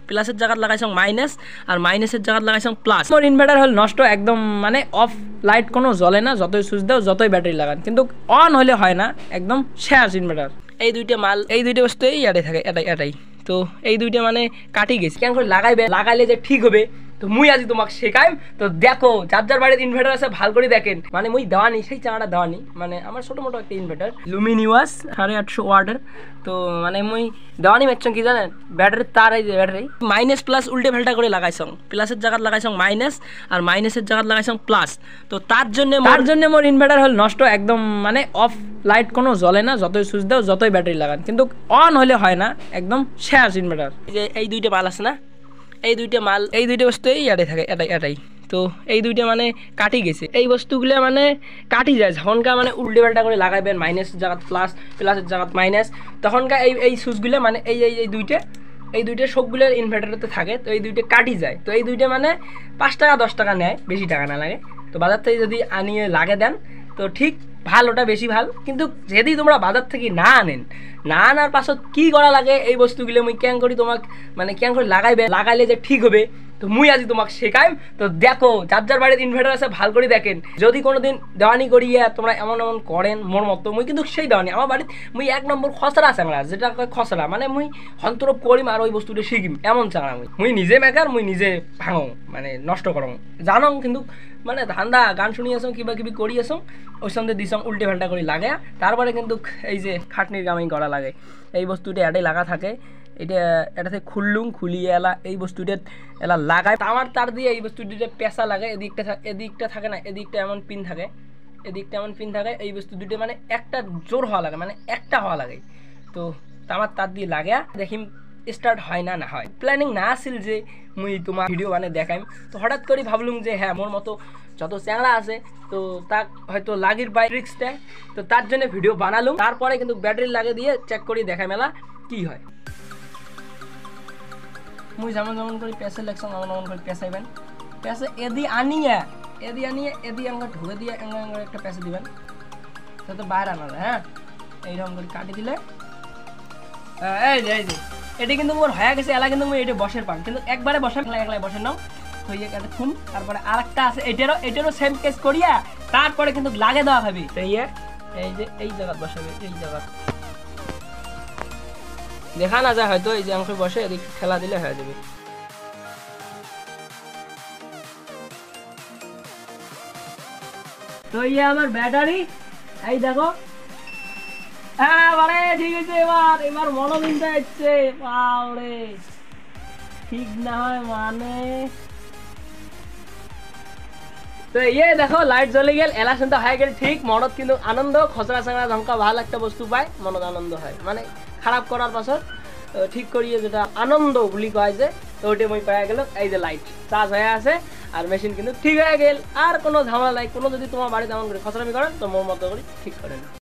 প্লাসের জায়গা লাগাইছং মাইনাস আর মাইনাসের জায়গা লাগাইছং প্লাস। মোর ইনভার্টার হল নষ্ট একদম, মানে অফ লাইট কোনো জ্বলে না, যতই সুইচ দাও যতই ব্যাটারি লাগান, কিন্তু অন হলে হয় না, একদম শেষ ইনভার্টার। এই দুইটা মাল, এই দুইটা বস্তু এই এটাই থাকে, এটাই তো এই দুইটা মানে কাটি গেছে। কেন করে লাগাইবে, লাগাইলে যে ঠিক হবে তো মুই আজি তোমাকে শেখাইম। তো দেখো যার যার বাড়িতে ইনভার্টার আছে ভাল করে দেখেন। মানে মুই দেওয়ানি, সেই চাঙাটা দেওয়ানি, মানে আমার ছোটো মোটো একটা ইনভার্টার লুমিনিয়াস 850 ওয়াটের। তো মানে মুই দেওয়ানি মারছং কি জানেন, ব্যাটারির তার, এই যে ব্যাটারি মাইনাস প্লাস উল্টে ফেলটা করে লাগাইছং, প্লাসের জায়গা লাগাইছং মাইনাস আর মাইনাসের জায়গা লাগাইছং প্লাস। তো তার জন্য মোর ইনভার্টার হল নষ্ট একদম, মানে অফ লাইট কোনো জ্বলে না, যতই সুইচ দাও যতই ব্যাটারি লাগান, কিন্তু অন হলে হয় না, একদম শেষ ইনভার্টার। যে এই দুইটা মাল আছে না, এই দুইটা মাল, এই দুইটা বস্তু এই থাকে, এটাই তো এই দুইটা মানে কাটি গেছে। এই বস্তুগুলো মানে কাটি যায় যখনকার মানে উল্টে পাল্টা করে লাগাইবেন, মাইনাসের জায়গা প্লাস, প্লাসের জায়গা মাইনাস, তখনকার এই সুইচগুলো মানে এই দুইটা সবগুলোর ইনভার্টারতে থাকে। তো এই দুইটা কাটি যায়। তো এই দুইটা মানে 5 টাকা 10 টাকা নেয়, বেশি টাকা না লাগে। তো বাজার থেকে যদি আনিয়ে লাগে দেন তো ঠিক ভাল, ওটা বেশি ভাল। কিন্তু যদি তোমরা বাজার থেকে না আনেন, না আনার পাছত কি করা লাগে এই বস্তুগুলো মুই কেন করি তোমাক, মানে কেন করে লাগাইবে, লাগাইলে যে ঠিক হবে তো মুই আজি তোমাকে শেখাইম। তো দেখো যার যার বাড়িতে ইনভার্টার আছে ভাল করে দেখেন। যদি কোনোদিন দেওয়ানি করিয়া তোমরা এমন করেন মোর মতো, মুই কিন্তু সেই দেওয়ানি আমার বাড়িতে মুই 1 নম্বর খসড়া চাংড়া, যেটা কয় খসড়া, মানে মুই হন্তরপ করিম আর ওই বস্তুটা শিখিম, এমন চাংড়া মুই নিজে মেকার, মুই নিজে ভাঙো, মানে নষ্ট করো জানো। কিন্তু মানে ধান্দা গান শুনি আসং, কিবা কিবি করি আসং, ওই সঙ্গে দিছং উল্টে পাল্টা করে লাগে। তারপরে কিন্তু এই যে খাটনির কামাই করা লাগে। এই বস্তুটা এটাই লাগা থাকে, এটাতে খুলিয়ে এলা এই বস্তুটা এলা লাগায় আমার তার দিয়ে এই বস্তুটা পেঁচা লাগে। এদিকটা থাকে না, এদিকটা এমন পিন থাকে, এই বস্তু দুটো মানে একটা জোর হওয়া লাগে, মানে একটা হওয়া লাগে। তো আমার তার দিয়ে লাগে দেখিম স্টার্ট হয় না না হয়। প্ল্যানিং না আসিল যে মুই তোমার ভিডিও মানে দেখাইম। তো হঠাৎ করে ভাবলুম যে হ্যাঁ মোর মতো যত চ্যাংড়া আছে তো তাক হয়তো লাগির পাই ট্রিক্সটা, তো তার জন্য ভিডিও বানালুম। তারপরে কিন্তু ব্যাটারি লাগে দিয়ে চেক করি দেখাই মেলা কি হয়। মুই যেমন করে পেঁচে লাগছাম এমন করে পেঁচাইবেন। পেঁচে এদি আনিয়ে আঙ্গা ঢুকে দিয়ে আঙ্গা একটা পেঁচে দিবেন, যাতে বাইরে আনা যায়। হ্যাঁ এইরকম করে কাটি দিলে এই যে এটি কিন্তু মোর হয়ে গেছে। এলা কিন্তু মুই এটা বসের পান, কিন্তু একবারে বসে একলাই বসে নাও হইয়া গেছে খুম। তারপরে আরেকটা আছে, এটারও সেম কেস করিয়া তারপরে কিন্তু লাগে দেওয়া হবে। এই যে এই জায়গা বসাবে, এই জায়গা দেখা না যায় হয়তো, এই যে অংশ বসে এদিক ঠেলা দিলে হয়ে যাবে। তো ইয়ে আমার ব্যাটারি, এই দেখো। হ্যাঁ বারে ঠিক আছে, এবার মনোবিনটা হচ্ছে বাবরে, ঠিক না হয় মানে। তো ইয়ে দেখো লাইট জ্বলে গেল, এলা শুনতে হয়ে গেল ঠিক। মনত কিন্তু আনন্দ, খসড়া চাঙড়া ধমকা ভাল একটা বস্তু পায়, মনত আনন্দ হয়। মানে খারাপ করার পাছত ঠিক করিয়ে যেটা আনন্দ বলি কয় যে, তো ওইটা মই পাওয়া গেল। এই যে লাইট চার্জ হয়ে আছে আর মেশিন কিন্তু ঠিক হয়ে গেল। আর কোনো ঝামেলা নাই। কোনো যদি তোমার বাড়িতে এমন করে খসড়ামি করেন তো মোর মতো করে ঠিক করেন।